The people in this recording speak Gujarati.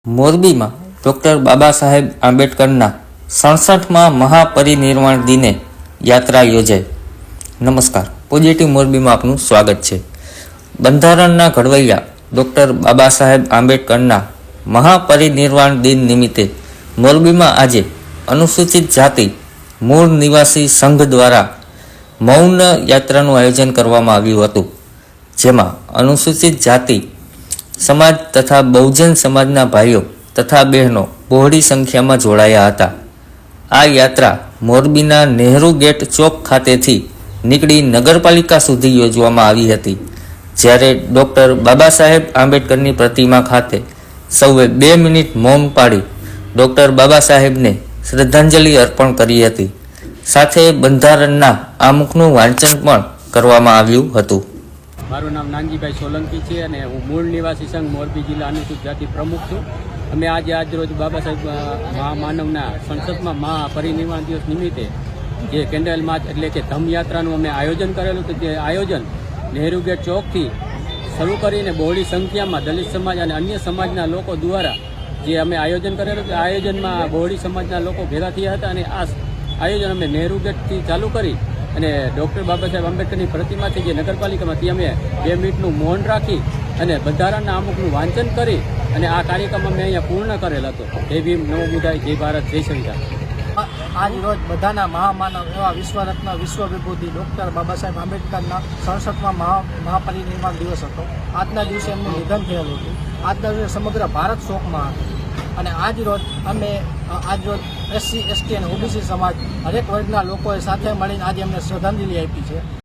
મોરબીમાં ડૉક્ટર બાબા સાહેબ આંબેડકરના 67મા મહાપરિનિર્વાણ દિને યાત્રા યોજાઈ। નમસ્કાર, પોઝિટિવ મોરબીમાં આપનું સ્વાગત છે। બંધારણના ઘડવૈયા ડૉક્ટર બાબા સાહેબ આંબેડકરના મહાપરિનિર્વાણ દિન નિમિત્તે મોરબીમાં આજે અનુસૂચિત જાતિ મૂળ નિવાસી સંઘ દ્વારા મૌન યાત્રાનું આયોજન કરવામાં આવ્યું હતું, જેમાં અનુસૂચિત જાતિ સમાજ તથા બહુજન સમાજના ભાઈઓ તથા બહેનો બહોળી સંખ્યામાં જોડાયા હતા। આ યાત્રા મોરબીના નહેરુ ગેટ ચોક ખાતેથી નીકળી નગરપાલિકા સુધી યોજવામાં આવી હતી, જ્યારે ડૉક્ટર બાબા સાહેબ આંબેડકરની પ્રતિમા ખાતે સૌએ 2 મિનિટ મૌન પાડી ડૉક્ટર બાબા સાહેબને શ્રદ્ધાંજલિ અર્પણ કરી હતી। સાથે બંધારણના આમુખનું વાંચન પણ કરવામાં આવ્યું હતું। મારું નામ નાનજીભાઈ સોલંકી છે અને હું મૂળ નિવાસી સંઘ મોરબી જિલ્લા અનુસૂચિત જાતિ પ્રમુખ છું। અમે આજરોજ બાબા સાહેબ મહામાનવના 67મા મહાપરિનિર્વાણ દિવસ નિમિત્તે જે કેન્ડલ માર્ચ એટલે કે ધમયાત્રાનું અમે આયોજન કરેલું હતું। તે આયોજન નહેરુ ગેટ ચોકથી શરૂ કરીને બહોળી સંખ્યામાં દલિત સમાજ અને અન્ય સમાજના લોકો દ્વારા જે અમે આયોજન કરેલું તે આયોજનમાં બહોળી સમાજના લોકો ભેગા થયા હતા અને આ આયોજન અમે નહેરુ ગેટથી ચાલુ કરી અને ડૉક્ટર બાબા સાહેબ આંબેડકરની પ્રતિમાથી જે નગરપાલિકામાંથી અમે 2 મિનિટનું મૌન રાખી અને બંધારણના અમુકનું વાંચન કરી અને આ કાર્યક્રમ અમે અહીંયા પૂર્ણ કરેલ હતો। જય ભીમ, નમો બુદ્ધાય, જય ભારત, જય સંવિધાન। આજ રોજ બધાના મહામાનવ એવા વિશ્વરત્ન વિશ્વ વિભૂતિ ડૉક્ટર બાબા સાહેબ આંબેડકરના 67મા મહાપરિનિર્વાણ દિવસ હતો। આજના દિવસે એમનું નિધન થયેલું હતું। આજના દિવસે સમગ્ર ભારત શોકમાં હતું અને આજરોજ SC, ST અને OBC સમાજ હરેક વર્ગના લોકોએ સાથે મળીને આજે એમને શ્રદ્ધાંજલિ આપી છે।